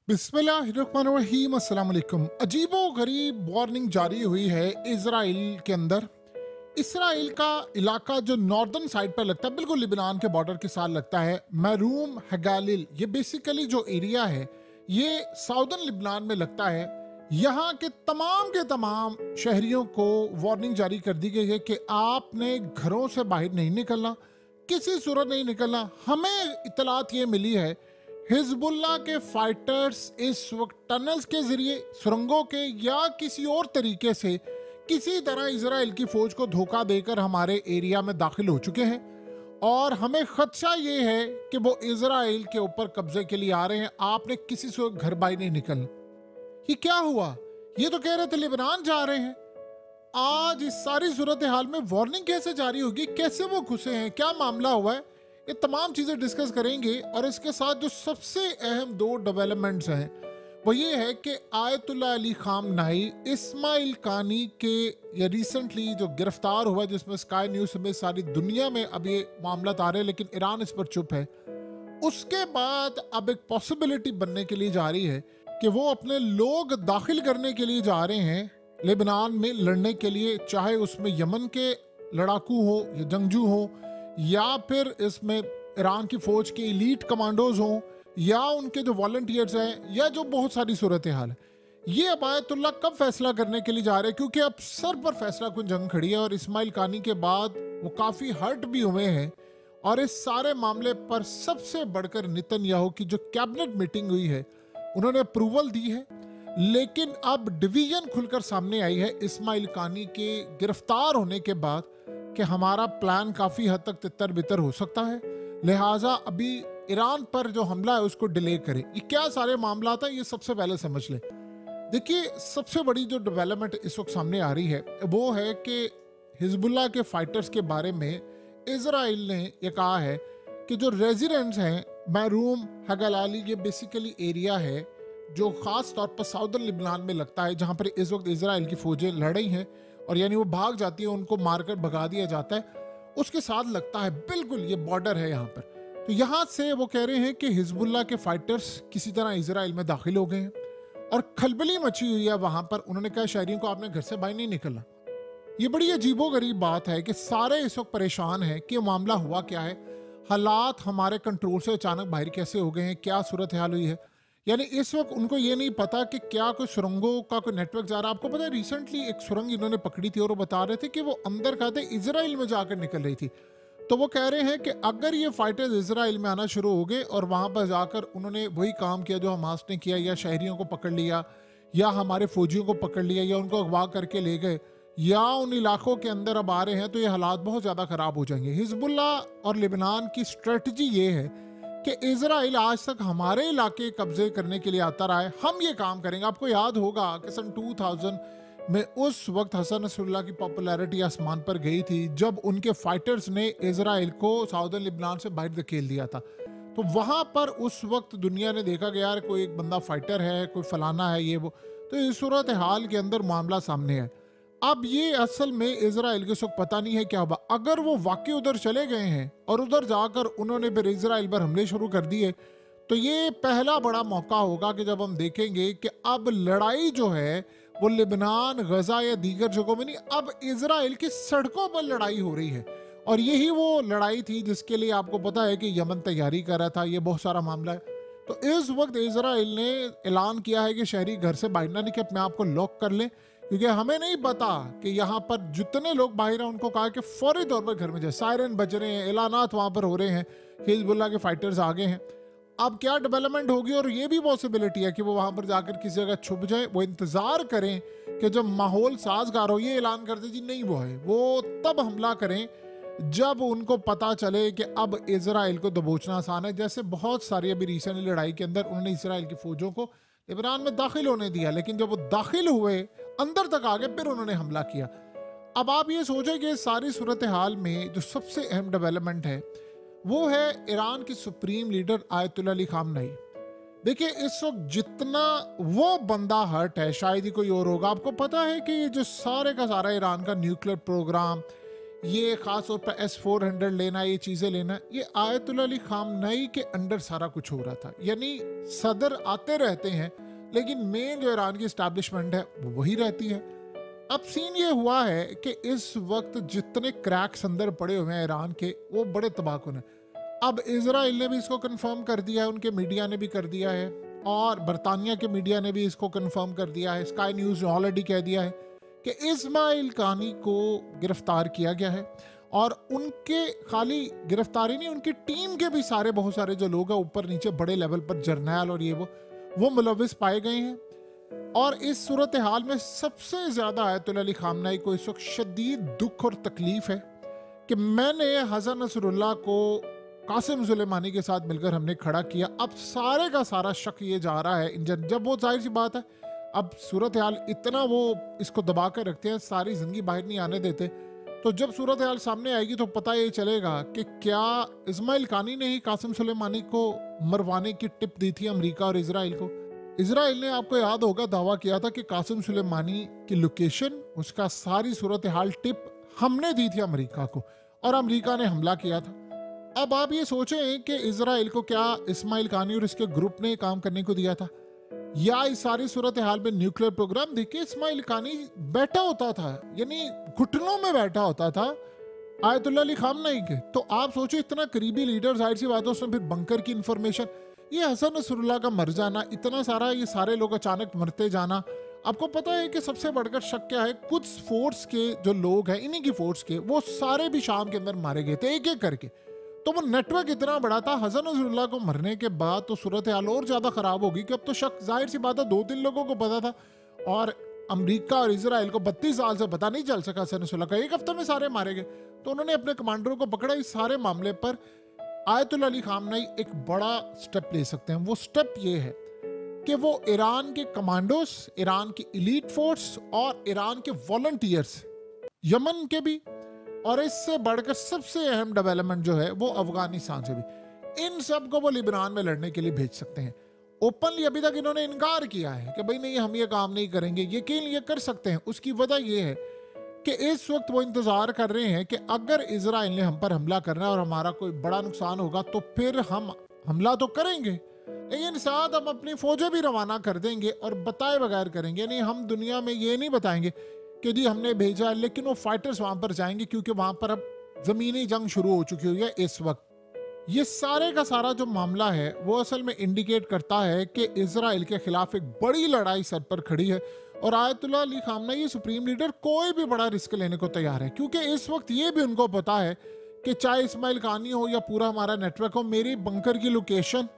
बिस्मिल्लाहिर्रहमानिर्रहीम अस्सलाम वालेकुम। अजीबो गरीब वार्निंग जारी हुई है इसराइल के अंदर। इसराइल का इलाका जो नॉर्दर्न साइड पर लगता है, बिल्कुल लिबनान के बॉर्डर के साथ लगता है, महरूम हगालिल, ये बेसिकली जो एरिया है ये साउदर्न लिबनान में लगता है। यहाँ के तमाम शहरियों को वार्निंग जारी कर दी गई है कि आपने घरों से बाहर नहीं निकलना, किसी सूरत नहीं निकलना। हमें इतलात ये मिली है हिजबुल्लाह के फाइटर्स इस वक्त टनल्स के जरिए, सुरंगों के या किसी और तरीके से किसी तरह इजराइल की फौज को धोखा देकर हमारे एरिया में दाखिल हो चुके हैं और हमें खदशा ये है कि वो इजराइल के ऊपर कब्जे के लिए आ रहे हैं। आपने किसी से घर बाहर नहीं निकलना। ये क्या हुआ? ये तो कह रहे थे लिबनान जा रहे हैं। आज इस सारी सूरत हाल में वार्निंग कैसे जारी होगी? कैसे वो घुसे हैं? क्या मामला हुआ है? ये तमाम चीज़ें डिस्कस करेंगे। और इसके साथ जो सबसे अहम दो डेवलपमेंट्स हैं वो ये है कि आयतुल्लाह अली खामनाई इस्माइल कानी के ये रिसेंटली जो गिरफ्तार हुआ, जिसमें स्काई न्यूज़ में सारी दुनिया में अब ये मामला आ रहे हैं, लेकिन ईरान इस पर चुप है। उसके बाद अब एक पॉसिबिलिटी बनने के लिए जा रही है कि वो अपने लोग दाखिल करने के लिए जा रहे हैं लेबनान में लड़ने के लिए, चाहे उसमें यमन के लड़ाकू हो या जंगजू हो, या फिर इसमें ईरान की फौज के एलीट कमांडोज हों, या उनके जो वॉलंटियर्स हैं, या जो बहुत सारी सूरत हाल है। ये अब आयतुल्लाह कब फैसला करने के लिए जा रहे हैं, क्योंकि अब सर पर फैसला कुन जंग खड़ी है और इस्माइल कानी के बाद वो काफ़ी हर्ट भी हुए हैं। और इस सारे मामले पर सबसे बढ़कर नेतन्याहू की जो कैबिनेट मीटिंग हुई है, उन्होंने अप्रूवल दी है। लेकिन अब डिवीजन खुलकर सामने आई है इस्माइल कानी के गिरफ्तार होने के बाद कि हमारा प्लान काफ़ी हद तक तितर बितर हो सकता है, लिहाजा अभी ईरान पर जो हमला है उसको डिले करें। ये क्या सारे मामला था, ये सबसे पहले समझ लें। देखिए, सबसे बड़ी जो डेवलपमेंट इस वक्त सामने आ रही है वो है कि हिजबुल्लाह के फाइटर्स के बारे में इजराइल ने ये कहा है कि जो रेजिडेंट्स हैं महरूम हगलाली, ये बेसिकली एरिया है जो ख़ास तौर पर साउदर्न लिबनान में लगता है, जहाँ पर इस वक्त इजराइल की फ़ौजें लड़ रही हैं और यानी वो भाग जाती है, उनको मारकर भगा दिया जाता है। उसके साथ लगता है बिल्कुल ये बॉर्डर है यहाँ पर। तो यहाँ से वो कह रहे हैं कि हिजबुल्लाह के फाइटर्स किसी तरह इजराइल में दाखिल हो गए हैं और खलबली मची हुई है वहाँ पर। उन्होंने कहा शहरियों को आपने घर से बाहर नहीं निकलना। ये बड़ी अजीबो गरीब बात है कि सारे इस वक्त परेशान हैं कि मामला हुआ क्या है, हालात हमारे कंट्रोल से अचानक बाहर कैसे हो गए हैं, क्या सूरत हाल हुई है। यानी इस वक्त उनको ये नहीं पता कि क्या कोई सुरंगों का कोई नेटवर्क जा रहा है। आपको पता है रिसेंटली एक सुरंग इन्होंने पकड़ी थी और वो बता रहे थे कि वो अंदर खाते इजराइल में जाकर निकल रही थी। तो वो कह रहे हैं कि अगर ये फाइटर्स इजराइल में आना शुरू हो गए और वहाँ पर जाकर उन्होंने वही काम किया जो हमास ने किया, या शहरियों को पकड़ लिया, या हमारे फौजियों को पकड़ लिया, या उनको अगवा करके ले गए, या उन इलाकों के अंदर अब आ रहे हैं, तो ये हालात बहुत ज़्यादा ख़राब हो जाएंगे। हिजबुल्लाह और लिबनान की स्ट्रेटजी ये है कि इजराइल आज तक हमारे इलाके कब्जे करने के लिए आता रहा है, हम ये काम करेंगे। आपको याद होगा कि सन 2000 में उस वक्त हसन नसरुल्लाह की पॉपुलैरिटी आसमान पर गई थी जब उनके फाइटर्स ने इजराइल को साउदर्न लिबनान से बाहर धकेल दिया था। तो वहाँ पर उस वक्त दुनिया ने देखा कि यार कोई एक बंदा फाइटर है, कोई फलाना है, ये वो। तो इस सूरत हाल के अंदर मामला सामने है। अब ये असल में इजराइल के सुख पता नहीं है क्या हुआ। अगर वो वाकई उधर चले गए हैं और उधर जाकर उन्होंने फिर इजराइल पर हमले शुरू कर दिए, तो ये पहला बड़ा मौका होगा कि जब हम देखेंगे कि अब लड़ाई जो है वो लिबनान, गजा या दीगर जगहों में नहीं, अब इजराइल की सड़कों पर लड़ाई हो रही है। और यही वो लड़ाई थी जिसके लिए आपको पता है कि यमन तैयारी कर रहा था। ये बहुत सारा मामला है। तो इस वक्त इजराइल ने ऐलान किया है कि शहरी घर से बाहर ना निकले, अपने आप को लॉक कर लें, क्योंकि हमें नहीं पता कि यहाँ पर जितने लोग बाहर हैं उनको कहा कि फौरी तौर पर घर में जाए। सायरन बज रहे हैं, ऐलानात वहाँ पर हो रहे हैं, हिजबुल्लाह के फाइटर्स आगे हैं। अब क्या डेवलपमेंट होगी, और ये भी पॉसिबिलिटी है कि वो वहाँ पर जाकर किसी जगह छुप जाए। वो इंतज़ार करें कि जब माहौल साजगार हो, ये ऐलान कर दे जी नहीं वो है, वो तब हमला करें जब उनको पता चले कि अब इजराइल को दबोचना आसान है। जैसे बहुत सारी अभी रिसेंटली लड़ाई के अंदर उन्होंने इसराइल की फौजों को लिबनान में दाखिल होने दिया, लेकिन जब वो दाखिल हुए, अंदर तक आ गए, फिर उन्होंने हमला किया। अब आप ये सोचें कि सारी सूरत हाल में जो सबसे अहम डेवलपमेंट है वो है ईरान की supreme leader Ayatollah Ali Khamenei. देखिए, इस वक्त जितना वो बंदा हर्ट है शायद ही कोई और होगा। आपको पता है कि ये जो सारे का सारा ईरान का न्यूक्लियर प्रोग्राम, ये खास तौर पर S-400 लेना, ये चीज़ें लेना, ये आयतुल्ला अली खामनेई के अंडर सारा कुछ हो रहा था। यानी सदर आते रहते हैं लेकिन मेन जो ईरान की इस्टेब्लिशमेंट है वो वही रहती है। अब सीन ये हुआ है कि इस वक्त जितने क्रैक्स अंदर पड़े हुए हैं ईरान के, वो बड़े तबाहकुन हैं। अब इजराइल ने भी इसको कंफर्म कर दिया है, उनके मीडिया ने भी कर दिया है, और बरतानिया के मीडिया ने भी इसको कंफर्म कर दिया है। स्काई न्यूज़ ने ऑलरेडी कह दिया है कि इस्माइल कानी को गिरफ्तार किया गया है, और उनके खाली गिरफ्तारी नहीं, उनकी टीम के भी बहुत सारे जो लोग हैं ऊपर नीचे बड़े लेवल पर, जर्नैल और ये वो मुलविस पाए गए हैं। और इस सूरत हाल में सबसे ज़्यादा आयतुल्ला अली खामनेई को इस वक्त शदीद दुख और तकलीफ है कि मैंने हसन नसरुल्लाह को कासिम सुलेमानी के साथ मिलकर हमने खड़ा किया। अब सारे का सारा शक ये जा रहा है जब वो जाहिर सी बात है, अब सूरत हाल इतना वो इसको दबा कर रखते हैं, सारी ज़िंदगी बाहर नहीं आने देते, तो जब सूरत हाल सामने आएगी तो पता ये चलेगा कि क्या इस्माइल कानी ने ही कासिम सुलेमानी को मरवाने की टिप दी थी अमेरिका और इजराइल को। इजराइल ने, आपको याद होगा, दावा किया था कि कासिम सुलेमानी की लोकेशन, उसका सारी सूरत हाल टिप हमने दी थी अमेरिका को, और अमेरिका ने हमला किया था। अब आप ये सोचें कि इजराइल को क्या इस्माइल कानी और इसके ग्रुप ने काम करने को दिया था, या इस सारी सूरत हाल में न्यूक्लियर प्रोग्राम देख के इस्माइल कानी बैठा होता था, यानी घुटनों में बैठा होता था आयतुल्ला अली खामनेई के। तो आप सोचो, इतना करीबी लीडर, जाहिर सी बात है उसने फिर बंकर की इंफॉर्मेशन, ये हसन नसरुल्लाह का मर जाना, इतना सारा ये सारे लोग अचानक मरते जाना। आपको पता है कि सबसे बढ़कर शक क्या है, कुछ फोर्स के जो लोग हैं, इन्हीं की फोर्स के, वो सारे भी शाम के अंदर मारे गए थे एक एक करके। तो वो नेटवर्क इतना बड़ा था, हसन नसरुल्लाह को मरने के बाद तो सूरत हाल और ज्यादा खराब होगी कि अब तो शक, जाहिर सी बात है 2-3 लोगों को पता था, और अमेरिका और इजराइल को 32 साल से पता नहीं चल सका हसन नसरुल्लाह का, एक हफ्ते में सारे मारे गए। तो उन्होंने अपने कमांडरों को पकड़ा। इस सारे मामले पर आयतुल्ला अली खामनेई एक बड़ा स्टेप ले सकते हैं। वो स्टेप ये है कि वो ईरान के कमांडोस, ईरान की इलीट फोर्स और ईरान के वॉलंटियर्स, यमन के भी, और इससे बढ़कर सबसे अहम डेवलपमेंट जो है वो अफगानिस्तान से भी, इन सब को वो लिबनान में लड़ने के लिए भेज सकते हैं। ओपनली अभी तक इन्होंने इनकार किया है कि भाई नहीं, हम ये काम नहीं करेंगे। यकीन ये कर सकते हैं, उसकी वजह ये है कि इस वक्त वो इंतजार कर रहे हैं कि अगर इजराइल ने हम पर हमला करना है और हमारा कोई बड़ा नुकसान होगा तो फिर हम हमला तो करेंगे, लेकिन साथ हम अपनी फौजें भी रवाना कर देंगे और बताए बगैर करेंगे। नहीं, हम दुनिया में ये नहीं बताएंगे कि जी हमने भेजा है, लेकिन वो फाइटर्स वहां पर जाएंगे क्योंकि वहां पर अब जमीनी जंग शुरू हो चुकी हुई है इस वक्त। ये सारे का सारा जो मामला है वो असल में इंडिकेट करता है कि इजराइल के खिलाफ एक बड़ी लड़ाई सर पर खड़ी है, और ayatollah Ali Khamenei supreme leader कोई भी बड़ा रिस्क लेने को तैयार है, क्योंकि इस वक्त ये भी उनको पता है कि चाहे इस्माइल कानी हो या पूरा हमारा नेटवर्क हो, मेरी बंकर की लोकेशन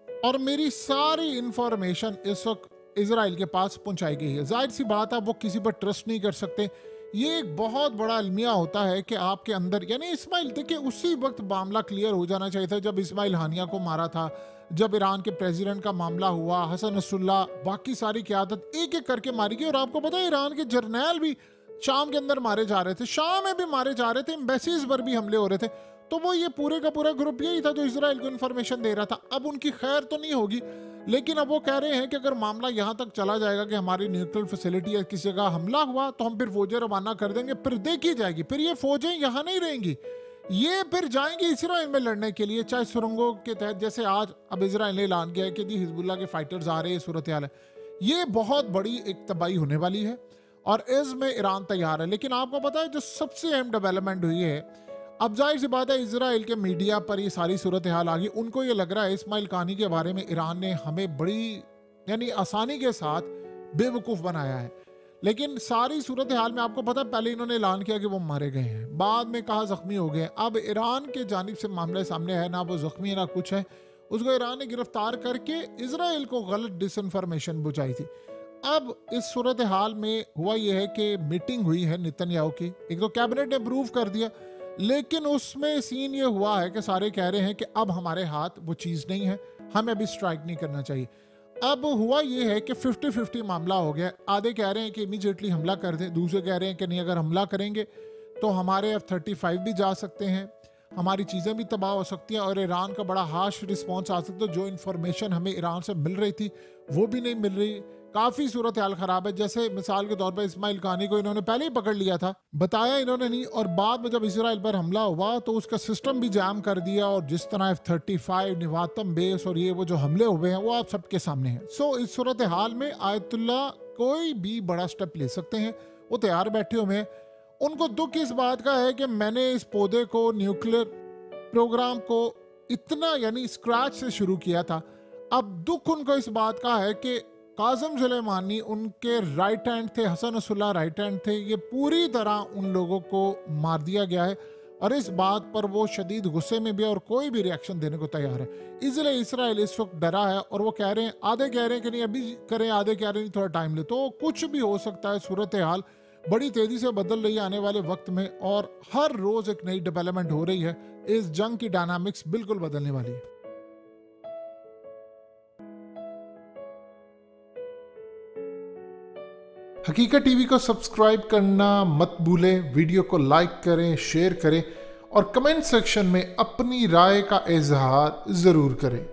और मेरी सारी इंफॉर्मेशन इस वक्त इजराइल के पास पहुंचाई गई है। जाहिर सी बात है वो किसी पर ट्रस्ट नहीं कर सकते। ये एक बहुत बड़ा अलमिया होता है कि आपके अंदर, यानी इस्माइल, देखिए उसी वक्त मामला क्लियर हो जाना चाहिए था जब इस्माइल हानिया को मारा था, जब ईरान के प्रेसिडेंट का मामला हुआ, हसन नसरुल्लाह, बाकी सारी क़यादत एक एक करके मारी गई। और आपको पता है ईरान के जर्नैल भी शाम के अंदर मारे जा रहे थे, शाम में भी मारे जा रहे थे, एम्बेसीज पर भी हमले हो रहे थे। तो वो ये पूरे का पूरा ग्रुप यही था जो इजराइल को इन्फॉर्मेशन दे रहा था। अब उनकी खैर तो नहीं होगी, लेकिन अब वो कह रहे हैं कि अगर मामला यहाँ तक चला जाएगा कि हमारी न्यूक्लियर फैसिलिटी या किसी जगह हमला हुआ तो हम फिर फौजें रवाना कर देंगे, फिर देखी जाएगी, फिर ये फौजें यहाँ नहीं रहेंगी, ये फिर जाएंगे इसराइल में लड़ने के लिए, चाहे सुरंगों के तहत, जैसे आज अब इसराइल ने ऐलान किया है कि जी हिजबुल्लाह के फाइटर्स आ रहे हैं, सूरत हाल है। ये बहुत बड़ी एक तबाही होने वाली है और इसमें ईरान तैयार है। लेकिन आपको पता है जो सबसे अहम डेवलपमेंट हुई है, अब जाहिर सी बात है इजराइल के मीडिया पर ये सारी सूरत हाल आ गई, उनको ये लग रहा है इस्माइल कानी के बारे में ईरान ने हमें बड़ी यानी आसानी के साथ बेवकूफ़ बनाया है। लेकिन सारी सूरत हाल में आपको पता है पहले इन्होंने ऐलान किया कि वो मारे गए हैं, बाद में कहा जख्मी हो गए। अब ईरान के जानिब से मामला सामने है, ना वो जख्मी ना कुछ है, उसको ईरान ने गिरफ्तार करके इजराइल को गलत डिसइंफॉर्मेशन बुझाई थी। अब इस सूरत हाल में हुआ यह है कि मीटिंग हुई है नेतन्याहू की, एक तो कैबिनेट ने अप्रूव कर दिया, लेकिन उसमें सीन ये हुआ है कि सारे कह रहे हैं कि अब हमारे हाथ वो चीज़ नहीं है, हमें अभी स्ट्राइक नहीं करना चाहिए। अब हुआ ये है कि 50-50 मामला हो गया। आधे कह रहे हैं कि इमीडिएटली हमला कर दें, दूसरे कह रहे हैं कि नहीं, अगर हमला करेंगे तो हमारे F-35 भी जा सकते हैं, हमारी चीज़ें भी तबाह हो सकती हैं और ईरान का बड़ा हार्श रिस्पॉन्स आ सकता है। जो इन्फॉर्मेशन हमें ईरान से मिल रही थी वो भी नहीं मिल रही काफी सूरत हाल खराब है। जैसे मिसाल के तौर पर इस्माइल कानी को इन्होंने पहले ही पकड़ लिया था, बताया इन्होंने नहीं, और बाद में जब इसराइल पर हमला हुआ तो उसका सिस्टम भी जाम कर दिया, और जिस तरह F-35 निवातम बेस और ये वो जो हमले हुए हैं वो आप सबके सामने हैं। सो इस सूरत हाल में आयतुल्ला कोई भी बड़ा स्टेप ले सकते हैं, वो तैयार बैठे हुए हैं। उनको दुख इस बात का है कि मैंने इस पौधे को, न्यूक्लियर प्रोग्राम को इतना यानी स्क्रैच से शुरू किया था। अब दुख उनको इस बात का है कि कासिम सुलेमानी उनके राइट हैंड थे, हसन नसरुल्लाह राइट हैंड थे, ये पूरी तरह उन लोगों को मार दिया गया है, और इस बात पर वो शदीद गुस्से में भी है और कोई भी रिएक्शन देने को तैयार है। इसलिए इसराइल इस वक्त डरा है, और वो कह रहे हैं, आधे कह रहे हैं कि नहीं अभी करें, आधे कह रहे हैं थोड़ा टाइम ले। तो कुछ भी हो सकता है, सूरत हाल बड़ी तेजी से बदल रही है आने वाले वक्त में, और हर रोज एक नई डेवलपमेंट हो रही है। इस जंग की डायनामिक्स बिल्कुल बदलने वाली है। हकीकत टीवी को सब्सक्राइब करना मत भूलें, वीडियो को लाइक करें, शेयर करें और कमेंट सेक्शन में अपनी राय का इजहार जरूर करें।